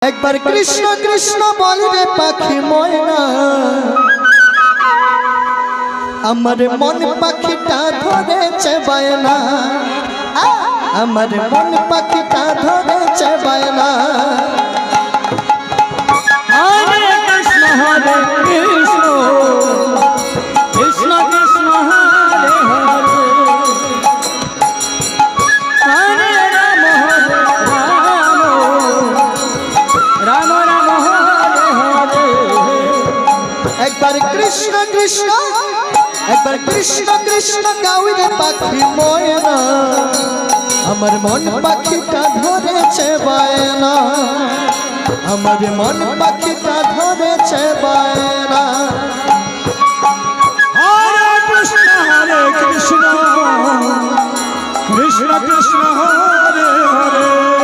একবার কৃষ্ণ কৃষ্ণ বলবে পাখি ময়না, আমার মন পাখিটা ধরেছে বায়না, আমার মন পাখিটা ধরেছে বায়না। হরে কৃষ্ণ কৃষ্ণ কৃষ্ণ হরে হরে, হরে রাম রাম রাম হরে হরে। একবার কৃষ্ণ কৃষ্ণ, একবার কৃষ্ণ কৃষ্ণ গাউরে পাখি ময়না, আমার মন পাখিটা ধরেছে বায়না, আমার মন পাখিটা ধরেছে বায়না। হরে কৃষ্ণ কৃষ্ণ কৃষ্ণ হরে হরে।